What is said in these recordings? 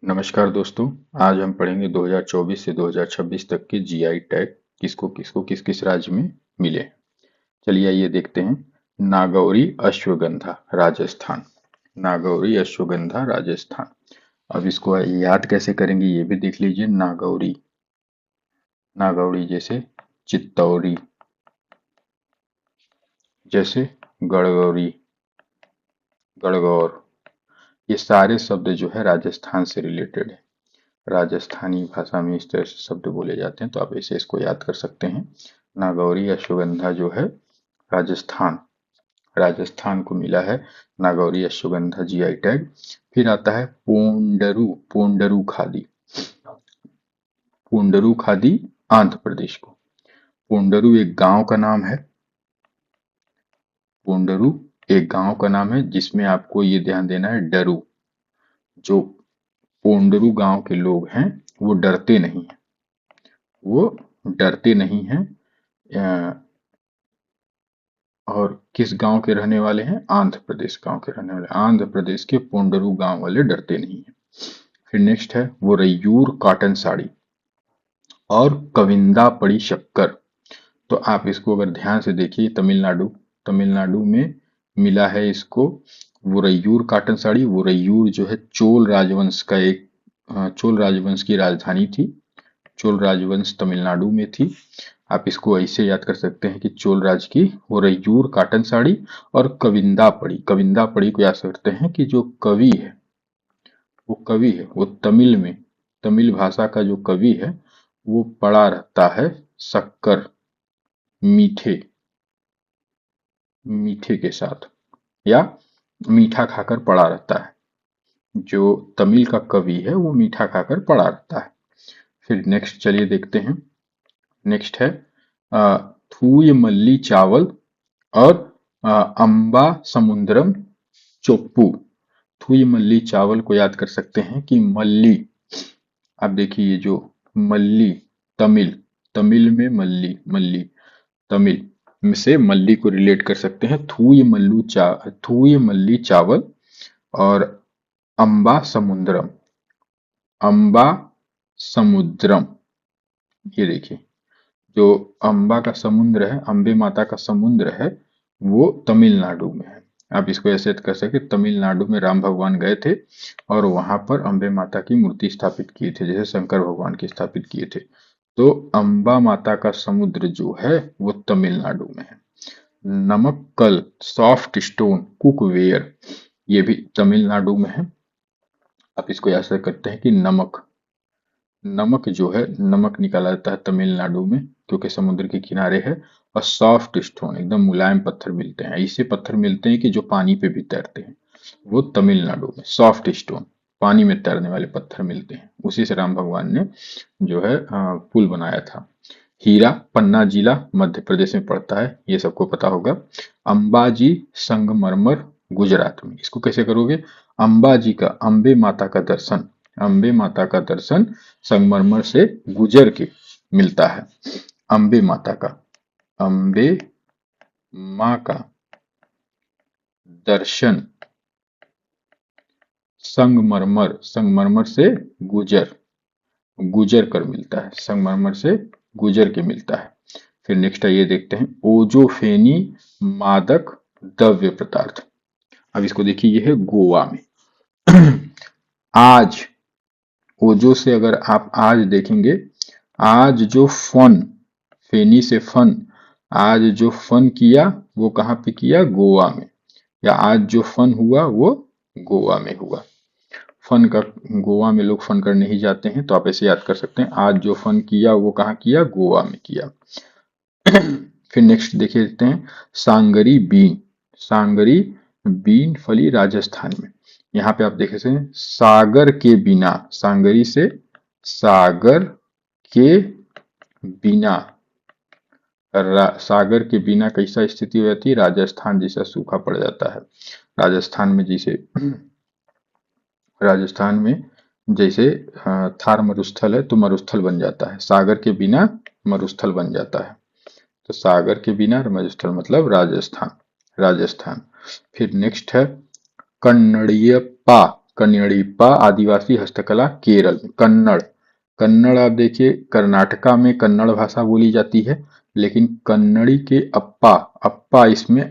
नमस्कार दोस्तों। आज हम पढ़ेंगे 2024 से 2026 तक के जीआई टैग किसको किसको किस किस राज्य में मिले। चलिए आइए देखते हैं। नागौरी अश्वगंधा राजस्थान। नागौरी अश्वगंधा राजस्थान। अब इसको याद कैसे करेंगे ये भी देख लीजिए। नागौरी, नागौरी जैसे चित्तौरी, जैसे गड़गौरी, गड़गौर। ये सारे शब्द जो है राजस्थान से रिलेटेड है। राजस्थानी भाषा में इस तरह से शब्द बोले जाते हैं, तो आप ऐसे इसको याद कर सकते हैं। नागौरी अश्वगंधा जो है राजस्थान, राजस्थान को मिला है नागौरी अश्वगंधा जीआई टैग। फिर आता है पोंडरू, पोंडरू खादी। पोंडरू खादी आंध्र प्रदेश को। पोंडरू एक गांव का नाम है। पोंडरू एक गांव का नाम है जिसमें आपको ये ध्यान देना है, डरू। जो पोंडरू गांव के लोग हैं वो डरते नहीं हैं, वो डरते नहीं हैं। और किस गांव के रहने वाले हैं? आंध्र प्रदेश गांव के रहने वाले। आंध्र प्रदेश के पोंडरू गांव वाले डरते नहीं हैं। फिर नेक्स्ट है वो रैयूर कॉटन साड़ी और कविंदा पड़ी शक्कर। तो आप इसको अगर ध्यान से देखिए, तमिलनाडु, तमिलनाडु में मिला है इसको वो रैयूर कॉटन साड़ी। वो रैयूर जो है चोल राजवंश का एक, चोल राजवंश की राजधानी थी। चोल राजवंश तमिलनाडु में थी। आप इसको ऐसे याद कर सकते हैं कि चोल राज की वो रैयूर कॉटन साड़ी और कविंदा पड़ी। कविंदा पड़ी को याद करते हैं कि जो कवि है, वो कवि है, वो तमिल में, तमिल भाषा का जो कवि है वो पड़ा रहता है शक्कर, मीठे, मीठे के साथ, या मीठा खाकर पड़ा रहता है। जो तमिल का कवि है वो मीठा खाकर पड़ा रहता है। फिर नेक्स्ट चलिए देखते हैं। नेक्स्ट है थूय मल्ली चावल और अम्बा समुद्रम चोप्पू। थूय मल्ली चावल को याद कर सकते हैं कि मल्ली, आप देखिए ये जो मल्ली, तमिल, तमिल में मल्ली, मल्ली तमिल में से मल्ली को रिलेट कर सकते हैं। थूय मल्ली चावल और अम्बा समुद्रम, अम्बा समुद्रम। ये देखिए जो अम्बा का समुद्र है, अम्बे माता का समुद्र है, वो तमिलनाडु में है। आप इसको ऐसे कर सकते, तमिलनाडु में राम भगवान गए थे और वहां पर अम्बे माता की मूर्ति स्थापित किए थे, जैसे शंकर भगवान की स्थापित किए थे। तो अम्बा माता का समुद्र जो है वो तमिलनाडु में है। नमक्कल सॉफ्ट स्टोन कुकवेयर, ये भी तमिलनाडु में है। आप इसको ऐसे करते हैं कि नमक, नमक जो है, नमक निकाला जाता है तमिलनाडु में क्योंकि समुद्र के किनारे है। और सॉफ्ट स्टोन, एकदम मुलायम पत्थर मिलते हैं। ऐसे पत्थर मिलते हैं कि जो पानी पे भी तैरते हैं, वो तमिलनाडु में सॉफ्ट स्टोन, पानी में तैरने वाले पत्थर मिलते हैं। उसी से राम भगवान ने जो है पुल बनाया था। हीरा पन्ना जिला मध्य प्रदेश में पड़ता है, ये सबको पता होगा। अंबाजी संगमरमर गुजरात में। इसको कैसे करोगे? अंबाजी का, अम्बे माता का दर्शन, अम्बे माता का दर्शन संगमरमर से गुजर के मिलता है। अम्बे माता का, अम्बे माँ का दर्शन संगमरमर, संगमरमर से गुजर, गुजर कर मिलता है, संगमरमर से गुजर के मिलता है। फिर नेक्स्ट है ये देखते हैं, ओजोफेनी मादक द्रव्य पदार्थ। अब इसको देखिए, ये है गोवा में। आज, ओजो से अगर आप आज देखेंगे, आज जो फन, फेनी से फन, आज जो फन किया वो कहाँ पे किया? गोवा में। या आज जो फन हुआ वो गोवा में हुआ। फन का, गोवा में लोग फन करने ही जाते हैं, तो आप ऐसे याद कर सकते हैं, आज जो फन किया वो कहाँ किया? गोवा में किया। फिर नेक्स्ट देखिए देखते हैं, सांगरी बीन, सांगरी बीन फली राजस्थान में। यहाँ पे आप देख सकते हैं, सागर के बिना, सांगरी से सागर के बिना, सागर के बिना कैसा स्थिति हो जाती है? राजस्थान जैसा सूखा पड़ जाता है। राजस्थान में जैसे, राजस्थान में जैसे थार मरुस्थल है तो मरुस्थल बन जाता है, सागर के बिना मरुस्थल बन जाता है। तो सागर के बिना मरुस्थल मतलब राजस्थान, राजस्थान। फिर नेक्स्ट है कन्नड़ियप्पा, कन्नड़िप्पा आदिवासी हस्तकला केरल में। कन्नड़, कन्नड़ आप देखिए कर्नाटका में कन्नड़ भाषा बोली जाती है, लेकिन कन्नड़ी के अप्पा, अप्पा इसमें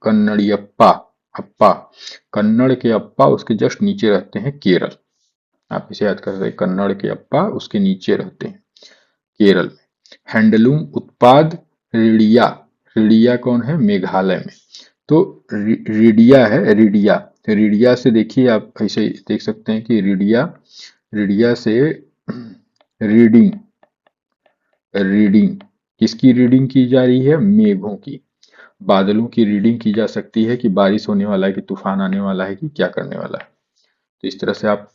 कन्नड़ियप्पा, अप्पा, कन्नड़ के अप्पा उसके जस्ट नीचे रहते हैं केरल। आप इसे याद कर सकते हैं, कन्नड़ के अप्पा उसके नीचे रहते हैं केरल में। हैंडलूम उत्पाद रिडिया, रिडिया कौन है? मेघालय में। तो रिडिया है, रिडिया, रिडिया से देखिए आप ऐसे देख सकते हैं कि रिडिया, रिडिया से रीडिंग, रीडिंग किसकी रीडिंग की जा रही है? मेघों की, बादलों की रीडिंग की जा सकती है कि बारिश होने वाला है, कि तूफान आने वाला है, कि क्या करने वाला है। तो इस तरह से आप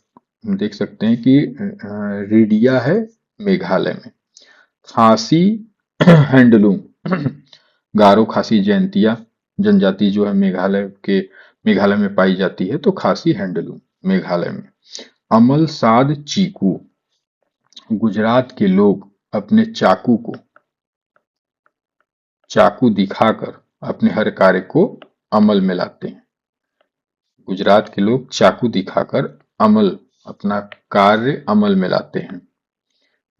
देख सकते हैं कि रिडिया है मेघालय में। खासी हैंडलूम, गारो खासी जयंतिया जनजाति जो है मेघालय में पाई जाती है, तो खासी हैंडलूम मेघालय में। अमल साद चीकू, गुजरात के लोग अपने चाकू दिखाकर अपने हर कार्य को अमल में लाते हैं। गुजरात के लोग चाकू दिखाकर अपना कार्य अमल में लाते हैं,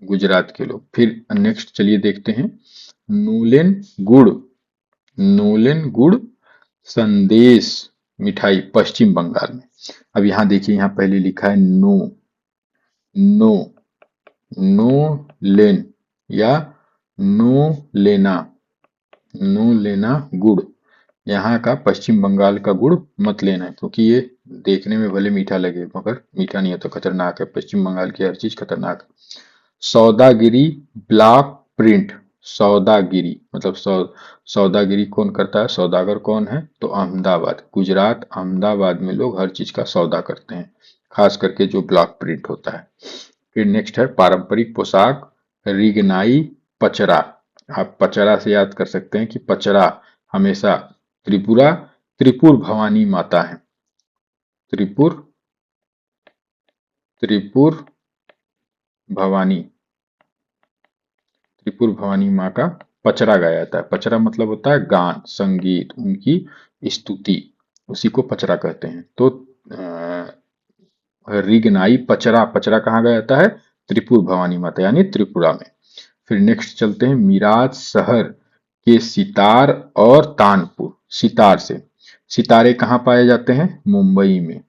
गुजरात के लोग। फिर नेक्स्ट चलिए देखते हैं, नूलेन गुड़, नूलेन गुड़ संदेश मिठाई पश्चिम बंगाल में। अब यहाँ देखिए, यहाँ पहले लिखा है नो, नो, नो लेन या नो लेना, नो लेना गुड़, यहाँ का पश्चिम बंगाल का गुड़ मत लेना, क्योंकि ये देखने में भले मीठा लगे मगर मीठा नहीं है, तो खतरनाक है। पश्चिम बंगाल की हर चीज खतरनाक है। सौदागिरी ब्लॉक प्रिंट, सौदागिरी मतलब सौदागिरी कौन करता है? सौदागर कौन है? तो अहमदाबाद, गुजरात अहमदाबाद में लोग हर चीज का सौदा करते हैं, खास करके जो ब्लॉक प्रिंट होता है। फिर नेक्स्ट है पारंपरिक पोशाक रिगनाई पचरा। आप पचरा से याद कर सकते हैं कि पचरा हमेशा त्रिपुर भवानी माता है, त्रिपुर भवानी, त्रिपुर भवानी माँ का पचरा गाया जाता है। पचरा मतलब होता है गान, संगीत, उनकी स्तुति, उसी को पचरा कहते हैं। तो रिगनाई पचरा, पचरा कहाँ गाया जाता है? त्रिपुर भवानी माता यानी त्रिपुरा में। फिर नेक्स्ट चलते हैं, मिराज शहर के सितार और तानपुर, सितार से, सितारे कहाँ पाए जाते हैं? मुंबई में,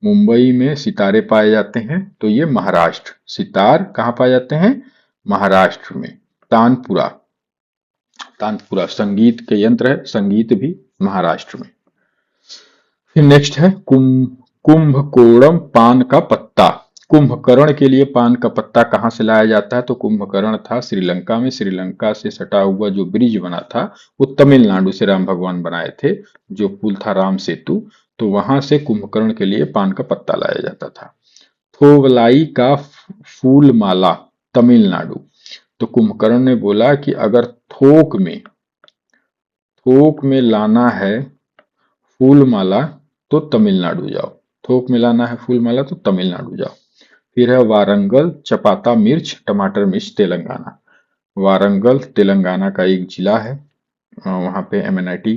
मुंबई में सितारे पाए जाते हैं, तो ये महाराष्ट्र। सितार कहाँ पाए जाते हैं? महाराष्ट्र में। तानपुरा, तानपुरा संगीत के यंत्र है, संगीत भी महाराष्ट्र में। फिर नेक्स्ट है कुंभकोणम पान का पत्ता। कुंभकर्ण के लिए पान का पत्ता कहाँ से लाया जाता है? तो कुंभकर्ण था श्रीलंका में, श्रीलंका से सटा हुआ जो ब्रिज बना था वो तमिलनाडु से राम भगवान बनाए थे, जो पुल था राम सेतु, तो वहां से कुंभकर्ण के लिए पान का पत्ता लाया जाता था। थोवलाई का फूल माला तमिलनाडु, तो कुंभकर्ण ने बोला कि अगर थोक में लाना है फूल माला तो तमिलनाडु जाओ, थोक में लाना है फूल माला तो तमिलनाडु जाओ। फिर है वारंगल चपाता मिर्च टमाटर मिर्च तेलंगाना, वारंगल तेलंगाना का एक जिला है, वहां पे MNIT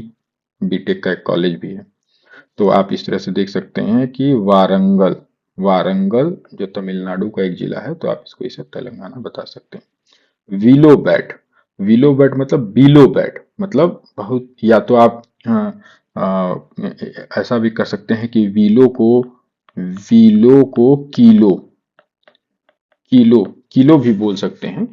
बीटेक का एक कॉलेज भी है। तो आप इस तरह से देख सकते हैं कि वारंगल, वारंगल जो तमिलनाडु का एक जिला है, तो आप इसको इसे तेलंगाना बता सकते हैं। विलो बैट, विलो बैट मतलब बिलो बैट मतलब बहुत, या तो आप ऐसा भी कर सकते हैं कि विलो को किलो, किलो भी बोल सकते हैं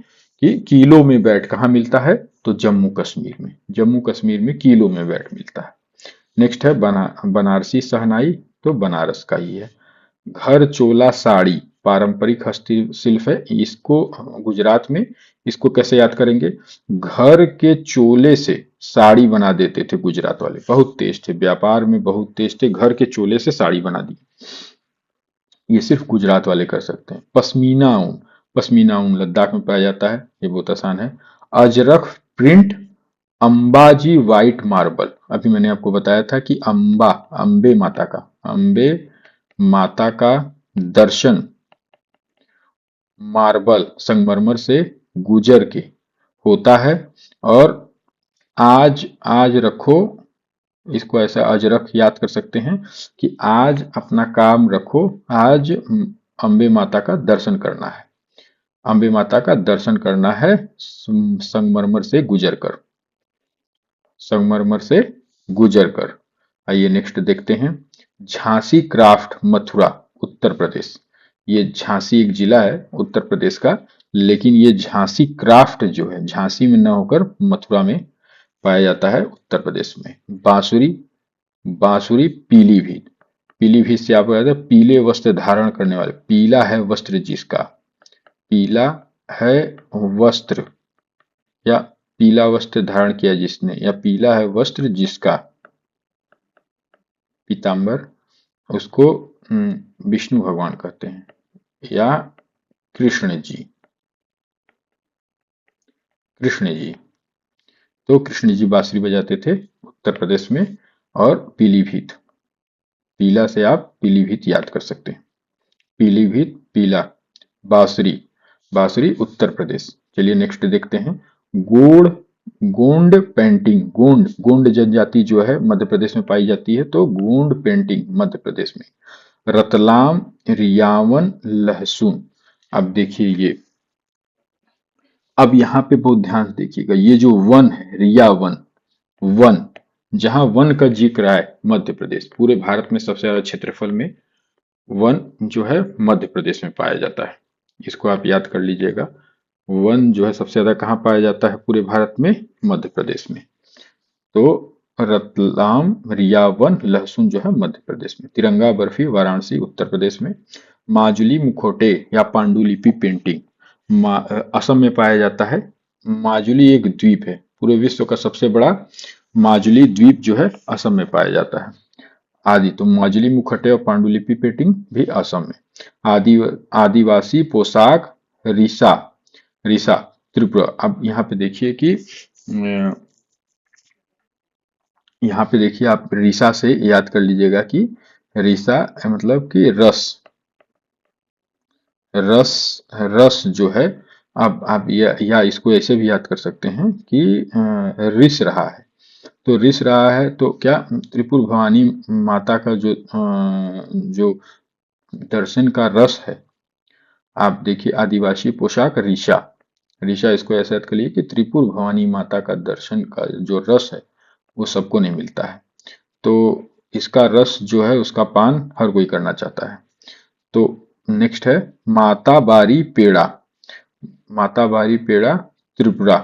कि किलो में बैट कहाँ मिलता है? तो जम्मू कश्मीर में, जम्मू कश्मीर में किलो में बैट मिलता है। नेक्स्ट है बनारसी शहनाई, तो बनारस का ही है। घर चोला साड़ी पारंपरिक हस्तशिल्प है, इसको गुजरात में, इसको कैसे याद करेंगे? घर के चोले से साड़ी बना देते थे गुजरात वाले, बहुत तेज थे, व्यापार में बहुत तेज थे, घर के चोले से साड़ी बना दी, ये सिर्फ गुजरात वाले कर सकते हैं। पश्मीना ऊन, पश्मीना ऊन लद्दाख में पाया जाता है, ये बहुत आसान है। Ajrak print Ambaji white marble, अभी मैंने आपको बताया था कि अंबे माता का दर्शन मार्बल संगमरमर से गुजर के होता है, और आज रखो इसको ऐसा अजरख याद कर सकते हैं कि आज अपना काम रखो, आज अम्बे माता का दर्शन करना है, अम्बे माता का दर्शन करना है संगमरमर से गुजर कर, संगमरमर से गुजर कर। आइए नेक्स्ट देखते हैं, झांसी क्राफ्ट मथुरा उत्तर प्रदेश। ये झांसी एक जिला है उत्तर प्रदेश का, लेकिन ये झांसी क्राफ्ट जो है झांसी में न होकर मथुरा में पाया जाता है उत्तर प्रदेश में। बांसुरी, बांसुरी पीलीभीत, पीलीभीत से आपको याद है पीले वस्त्र धारण करने वाले, पीला है वस्त्र जिसका, पीला है वस्त्र, या पीला वस्त्र धारण किया जिसने, या पीला है वस्त्र जिसका, पीताम्बर, उसको विष्णु भगवान कहते हैं, या कृष्ण जी, कृष्ण जी। तो कृष्ण जी बांसुरी बजाते थे उत्तर प्रदेश में। और पीलीभीत, पीला से आप पीलीभीत याद कर सकते हैं, पीलीभीत पीला, बांसुरी, बांसुरी उत्तर प्रदेश। चलिए नेक्स्ट देखते हैं, गोंड, गोंड पेंटिंग, गोंड, गोंड जनजाति जो है मध्य प्रदेश में पाई जाती है, तो गोंड पेंटिंग मध्य प्रदेश में। रतलाम, रियावन, लहसुन। अब देखिए ये, अब यहाँ पे बहुत ध्यान से देखिएगा, ये जो वन है रियावन, वन, जहां वन का जिक्र है मध्य प्रदेश, पूरे भारत में सबसे ज्यादा क्षेत्रफल में वन जो है मध्य प्रदेश में पाया जाता है, इसको आप याद कर लीजिएगा। वन जो है सबसे ज्यादा कहाँ पाया जाता है पूरे भारत में, मध्य प्रदेश में। तो रतलाम, रियावन, लहसुन जो है मध्य प्रदेश में। तिरंगा बर्फी वाराणसी उत्तर प्रदेश में। माजुली मुखौटे या पांडुलिपि पेंटिंग असम में पाया जाता है। माजुली एक द्वीप है, पूरे विश्व का सबसे बड़ा माजुली द्वीप जो है असम में पाया जाता है। आदि, तो माजुली मुखौटे और पांडुलिपि पेंटिंग भी असम में। आदिवासी पोशाक रिसा, रिसा त्रिपुरा। अब यहाँ पे देखिए कि यहाँ पे देखिए आप रिसा से याद कर लीजिएगा कि रिसा मतलब कि रस, रस, रस जो है। अब आप या इसको ऐसे भी याद कर सकते हैं कि रिस रहा है, तो रिस रहा है तो क्या, त्रिपुर भवानी माता का जो दर्शन का रस है। आप देखिए आदिवासी पोशाक ऋषा, ऋषा इसको ऐसा याद करिए कि त्रिपुर भवानी माता का दर्शन का जो रस है वो सबको नहीं मिलता है, तो इसका रस जो है उसका पान हर कोई करना चाहता है। तो नेक्स्ट है माता बारी पेड़ा, माता बारी पेड़ा त्रिपुरा।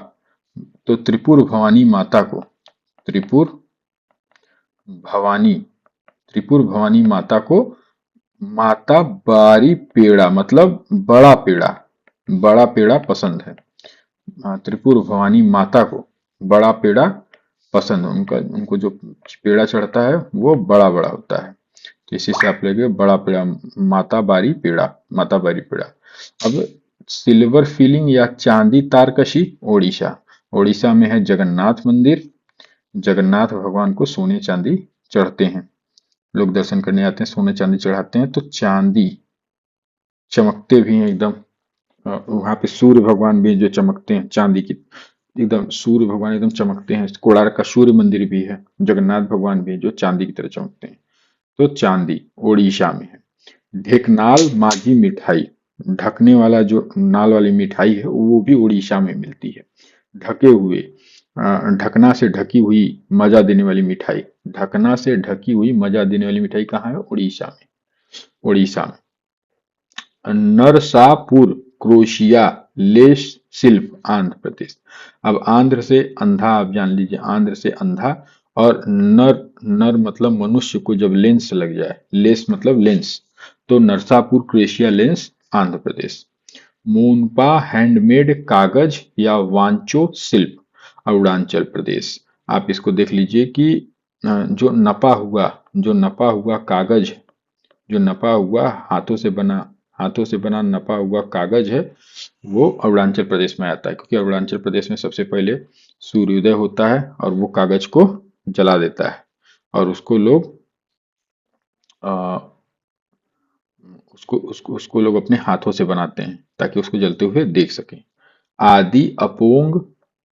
तो त्रिपुर भवानी माता को, त्रिपुर भवानी, त्रिपुर भवानी माता को माता बारी पेड़ा मतलब बड़ा पेड़ा, बड़ा पेड़ा पसंद है। त्रिपुर भवानी माता को बड़ा पेड़ा पसंद है, उनका उनको जो पेड़ा चढ़ता है वो बड़ा बड़ा होता है, तो इसी से आप लेंगे बड़ा पेड़ा, माता बारी पेड़ा, माता बारी पेड़ा। अब सिल्वर फिलिंग या चांदी तारकशी ओडिशा, ओडिशा में है जगन्नाथ मंदिर, जगन्नाथ भगवान को सोने चांदी चढ़ते हैं, लोग दर्शन करने आते हैं सोने चांदी चढ़ाते हैं, तो चांदी चमकते भी हैं एकदम। वहां पे सूर्य भगवान भी जो चमकते हैं चांदी की, एकदम सूर्य भगवान एकदम चमकते हैं। कोणार्क का सूर्य मंदिर भी है, जगन्नाथ भगवान भी जो चांदी की तरह चमकते हैं, तो चांदी ओडिशा में है। ढेकनाल माझी मिठाई, ढकने वाला जो नाल वाली मिठाई है वो भी उड़ीसा में मिलती है। ढके हुए, ढकना से ढकी हुई मजा देने वाली मिठाई, ढकना से ढकी हुई मजा देने वाली मिठाई कहाँ है, उड़ीसा में, उड़ीसा में। नरसापुर क्रोशिया लेस शिल्प आंध्र प्रदेश। अब आंध्र से अंधा आप जान लीजिए, आंध्र से अंधा, और नर, नर मतलब मनुष्य को जब लेंस लग जाए, लेस मतलब लेंस, तो Narsapur crochet lens Andhra Pradesh. Monpa handmade कागज या वांचो शिल्प अरुणाचल प्रदेश। आप इसको देख लीजिए कि जो नपा हुआ, जो नपा हुआ कागज, जो नपा हुआ हाथों से बना नपा हुआ कागज है वो अरुणाचल प्रदेश में आता है, क्योंकि अरुणाचल प्रदेश में सबसे पहले सूर्योदय होता है और वो कागज को जला देता है, और उसको लोग उसको लोग अपने हाथों से बनाते हैं ताकि उसको जलते हुए देख सकें। आदि अपोंग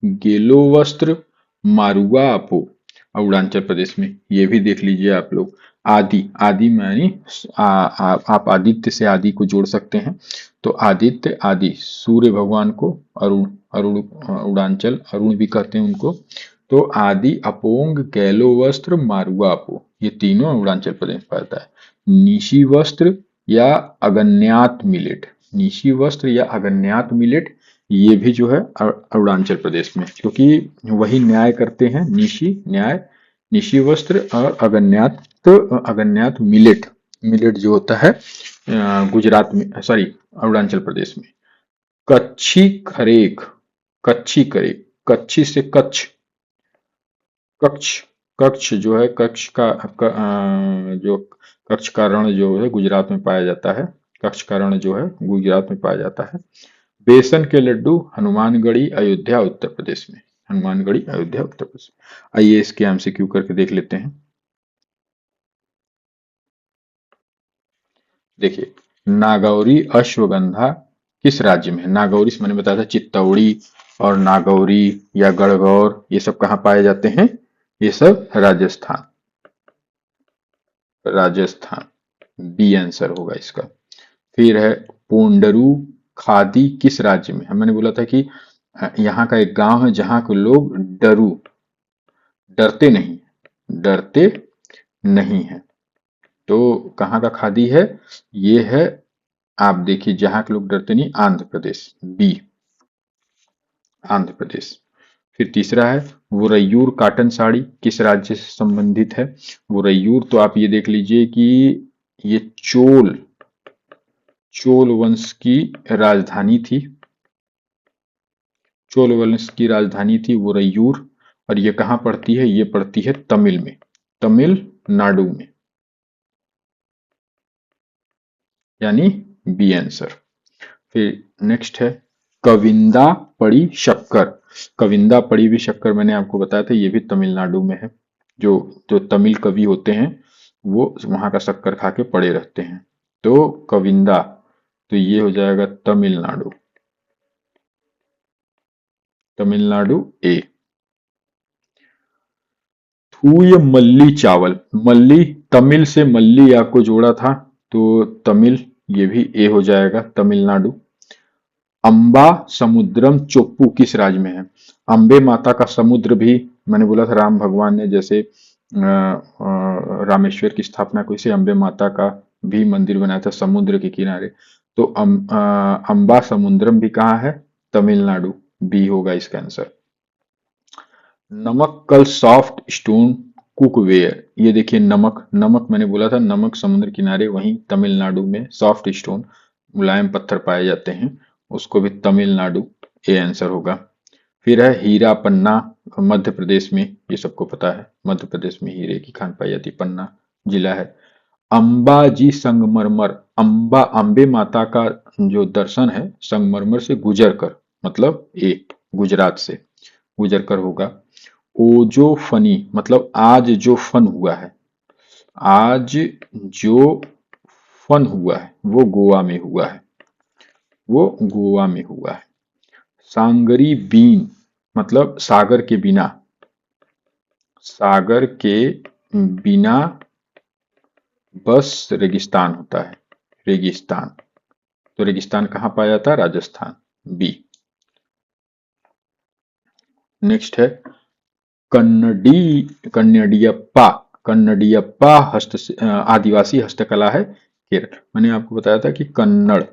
गेलो वस्त्र मारुआ अपो, अरुणाचल प्रदेश में, ये भी देख लीजिए आप लोग। आदि, आदि मानी आप आदित्य से आदि को जोड़ सकते हैं, तो आदित्य आदि, सूर्य भगवान को अरुण, अरुण अरुणाचल अरुण भी कहते हैं उनको। तो आदि, अपोंग, गैलो वस्त्र, मारुआ अपो, ये तीनों अरुणाचल प्रदेश में पाता है। निशी वस्त्र या अगन्यात मिलेट, निशी वस्त्र या अगन्यात मिलेट, ये भी जो है अरुणाचल प्रदेश में, क्योंकि वही न्याय करते हैं, निशी न्याय, निशी वस्त्र और अगन्यात, अगन्यात मिलेट, मिलेट जो होता है गुजरात में, सॉरी अरुणाचल प्रदेश में। कच्छी खरेख, कच्छी करेख, कच्छी से कच्छ, कच्छ, कच्छ जो है कच्छ का जो कच्छ का रण जो है गुजरात में पाया जाता है, कच्छ का रण जो है गुजरात में पाया जाता है। बेसन के लड्डू, हनुमानगढ़ी, अयोध्या उत्तर प्रदेश में, हनुमानगढ़ी अयोध्या उत्तर प्रदेश। आइए इसके एमसीक्यू करके देख लेते हैं। देखिए, नागौरी अश्वगंधा किस राज्य में है? नागौरी से मैंने बताया था चित्तौड़ी, और नागौरी या गढ़गौर ये सब कहाँ पाए जाते हैं? ये सब राजस्थान, राजस्थान, बी आंसर होगा इसका। फिर है पोंडरू खादी किस राज्य में है? मैंने बोला था कि यहाँ का एक गांव है जहां के लोग डरू, डरते नहीं, डरते नहीं है। तो कहाँ का खादी है? ये है, आप देखिए जहां के लोग डरते नहीं, आंध्र प्रदेश, बी, आंध्र प्रदेश। फिर तीसरा है वोरैयूर कॉटन साड़ी किस राज्य से संबंधित है? वोरैयूर तो आप ये देख लीजिए कि ये चोल, चोल वंश की राजधानी थी, चोल वंश की राजधानी थी वोरैयूर। और ये कहाँ पड़ती है? ये पड़ती है तमिल में, तमिलनाडु में, यानी बी आंसर। फिर नेक्स्ट है कविंदा पड़ी शक्कर, कविंदा पड़ी भी शक्कर मैंने आपको बताया था, ये भी तमिलनाडु में है। जो जो तमिल कवि होते हैं वो वहां का शक्कर खा के पड़े रहते हैं। तो कविंदा, तो ये हो जाएगा तमिलनाडु, तमिलनाडु ए। थूय मल्ली चावल, मल्ली तमिल से मल्ली आपको जोड़ा था, तो तमिल, ये भी ए हो जाएगा, तमिलनाडु। अंबा समुद्रम चोप्पू किस राज्य में है? अंबे माता का समुद्र भी, मैंने बोला था राम भगवान ने जैसे रामेश्वर की स्थापना को, इसे अंबे माता का भी मंदिर बनाया था समुद्र के किनारे। तो अंबा समुद्रम भी कहाँ है? तमिलनाडु, बी होगा इसका आंसर। नमक कल सॉफ्ट स्टोन कुकवेयर, ये देखिए नमक, नमक मैंने बोला था नमक समुद्र किनारे, वहीं तमिलनाडु में सॉफ्ट स्टोन मुलायम पत्थर पाए जाते हैं, उसको भी तमिलनाडु, ए आंसर होगा। फिर है हीरा पन्ना मध्य प्रदेश में, ये सबको पता है मध्य प्रदेश में हीरे की खान पाई जाती, पन्ना जिला है। अंबाजी संगमरमर, अंबा अंबे माता का जो दर्शन है संगमरमर से गुजर कर, मतलब ए गुजरात से गुजर कर होगा। ओजो फनी मतलब आज जो फन हुआ है, आज जो फन हुआ है वो गोवा में हुआ है, वो गोवा में हुआ है। सांगरी बीन मतलब सागर के बिना, सागर के बिना बस रेगिस्तान होता है, रेगिस्तान। तो रेगिस्तान कहाँ पाया जाता है? राजस्थान, बी। नेक्स्ट है कन्नडियप्पा, कन्नडियप्पा आदिवासी हस्तकला है केरल। मैंने आपको बताया था कि कन्नड़,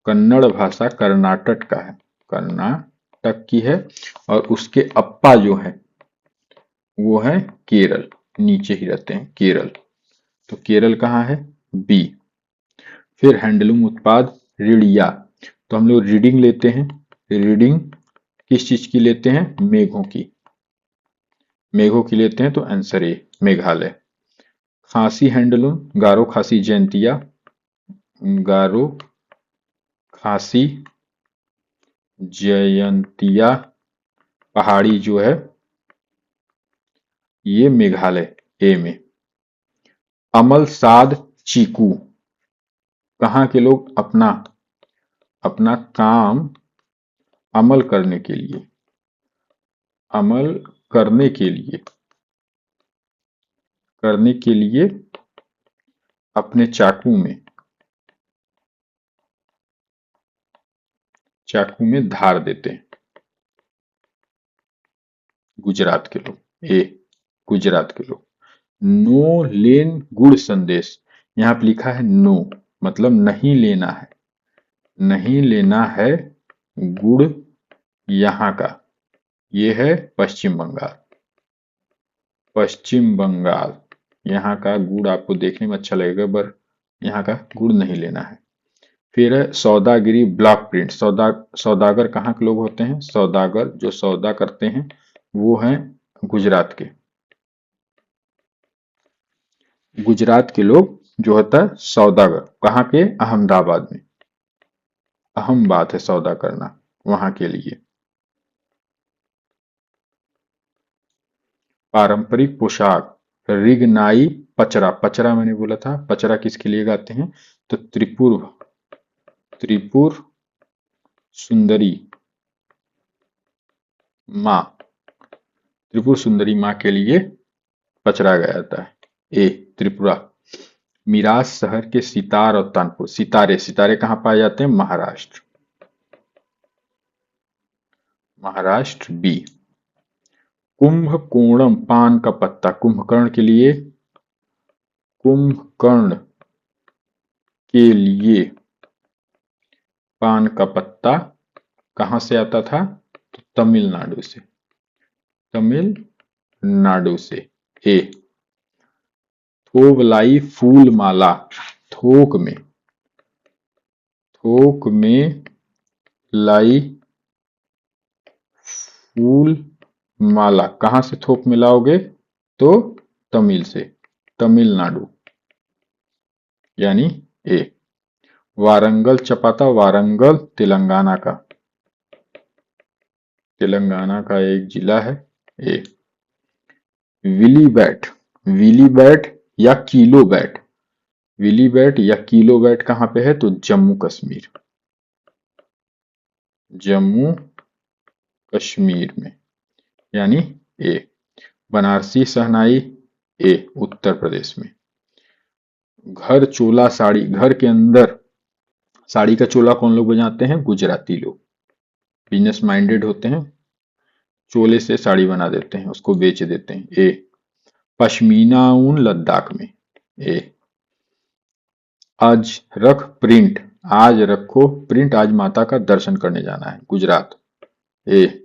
कन्नड़ भाषा कर्नाटक का है, कर्नाटक की है, और उसके अप्पा जो है वो है केरल, नीचे ही रहते हैं केरल। तो केरल कहाँ है? बी। फिर हैंडलूम उत्पाद रीढ़िया, तो हम लोग रीडिंग लेते हैं, रीडिंग किस चीज की लेते हैं? मेघों की, मेघों की लेते हैं, तो आंसर ए मेघालय। खासी हैंडलूम, गारो खासी जयंतिया, गारो खासी जयंतिया पहाड़ी जो है ये मेघालय, ए में। अमल साध चीकू, कहाँ के लोग अपना अपना काम अमल करने के लिए, अमल करने के लिए करने के लिए अपने चाकू में धार देते हैं। गुजरात के लोग। ए, गुजरात के लोग। नो लेन गुड़ संदेश, यहां पे लिखा है नो, मतलब नहीं लेना है, नहीं लेना है गुड़ यहाँ का। ये है पश्चिम बंगाल। पश्चिम बंगाल, यहाँ का गुड़ आपको देखने में अच्छा लगेगा पर यहाँ का गुड़ नहीं लेना है। फिर है सौदागिरी ब्लॉक प्रिंट। सौदागर कहाँ के लोग होते हैं? सौदागर जो सौदा करते हैं वो हैं गुजरात के। गुजरात के लोग जो होता है सौदागर, कहाँ के? अहमदाबाद में। अहम बात है सौदा करना वहां के लिए। पारंपरिक पोशाक रिगनाई पचरा। पचरा मैंने बोला था, पचरा किसके लिए गाते हैं? तो त्रिपुर सुंदरी माँ, त्रिपुर सुंदरी माँ के लिए पचरा गाया जाता है। ए, त्रिपुरा। मिराज शहर के सितार और तानपुर। सितारे, सितारे कहाँ पाए जाते हैं? महाराष्ट्र। महाराष्ट्र बी। कुंभकोणम पान का पत्ता। कुंभकर्ण के लिए, कुंभकर्ण के लिए पान का पत्ता कहां से आता था? तो तमिलनाडु से। तमिलनाडु से। ए, थोबलाई फूल माला। थोक में लाई फूल माला कहां से थोक में लाओगे? तो तमिलनाडु, यानी ए। वारंगल चपाता। वारंगल तेलंगाना का एक जिला है। ए। विलीबैट, विलीबैट या किलो बैट। विलीबैट या किलो बैट कहां पे है? तो जम्मू कश्मीर। जम्मू कश्मीर में, यानी ए। बनारसी शहनाई ए, उत्तर प्रदेश में। घर चोला साड़ी, घर के अंदर साड़ी का चोला कौन लोग बजाते हैं? गुजराती लोग। बिजनेस माइंडेड होते हैं, चोले से साड़ी बना देते हैं, उसको बेच देते हैं। ए। पश्मीना ऊन लद्दाख में। ए। अजरख प्रिंट, आज रखो प्रिंट, आज माता का दर्शन करने जाना है, गुजरात। ए।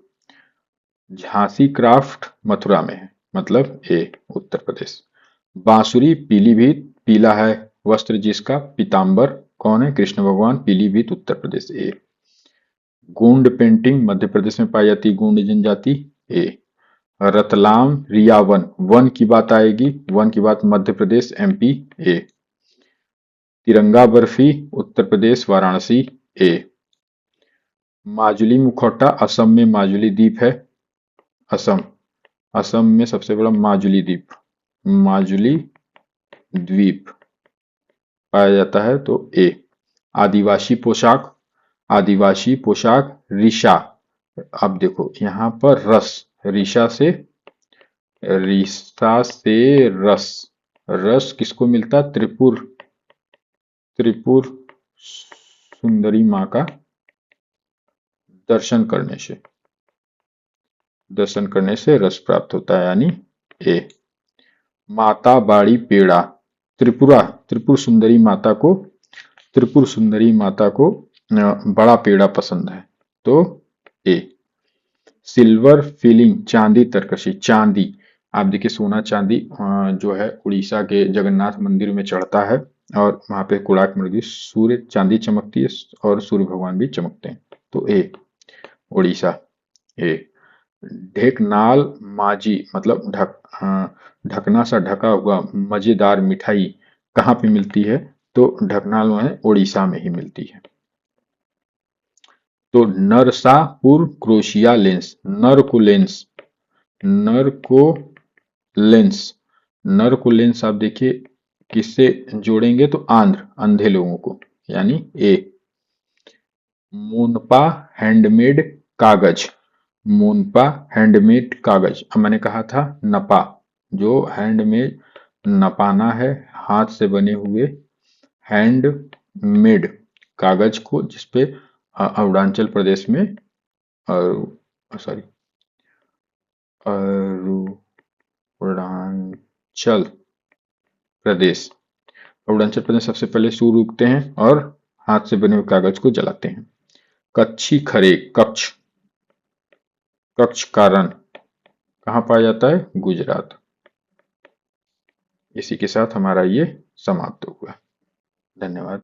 झांसी क्राफ्ट मथुरा में है, मतलब ए, उत्तर प्रदेश। बांसुरी पीलीभीत, पीला है वस्त्र जिसका, पीतांबर कौन है? कृष्ण भगवान, पीलीभीत उत्तर प्रदेश। ए। गोंड पेंटिंग मध्य प्रदेश में पाई जाती है, गोंड जनजाति। ए। रतलाम रिया वन, वन की बात आएगी, वन की बात मध्य प्रदेश एमपी। ए। तिरंगा बर्फी उत्तर प्रदेश वाराणसी। ए। माजुली मुखौटा, असम में माजुली द्वीप है। असम, असम में सबसे बड़ा माजुली द्वीप, माजुली द्वीप पाया जाता है, तो ए। आदिवासी पोशाक, आदिवासी पोशाक रिशा। अब देखो यहां पर रस, रिशा से, रस, रस किसको मिलता? त्रिपुर सुंदरी माँ का दर्शन करने से रस प्राप्त होता है, यानी ए। माता बाड़ी पेड़ा। त्रिपुर सुंदरी माता को बड़ा पेड़ा पसंद है, तो ए। सिल्वर फिलिंग चांदी तरकशी। चांदी, आप देखिए सोना चांदी जो है उड़ीसा के जगन्नाथ मंदिर में चढ़ता है और वहां पे कोणार्क में सूर्य चांदी चमकती है और सूर्य भगवान भी चमकते हैं, तो ए, उड़ीसा। ए। ढेकनाल माजी, मतलब ढकना सा ढका हुआ मजेदार मिठाई कहाँ पे मिलती है? तो ढकनाल में उड़ीसा में ही मिलती है। तो नरसापुर क्रोशिया लेंस, नर को लेंस आप देखिए किससे जोड़ेंगे? तो अंधे लोगों को, यानी ए। मोनपा हैंडमेड कागज, मोनपा हैंडमेड कागज, अब मैंने कहा था नपा जो हैंडमेड नपाना है हाथ से बने हुए हैंड मेड कागज को, जिसपे अरुणाचल प्रदेश में सॉरी अरुणाचल प्रदेश अरुणाचल प्रदेश सबसे पहले सूर्य उगते हैं और हाथ से बने हुए कागज को जलाते हैं। कच्छी खरे कच्छ कच्छ का रण कहाँ पाया जाता है? गुजरात। इसी के साथ हमारा ये समाप्त हुआ। धन्यवाद।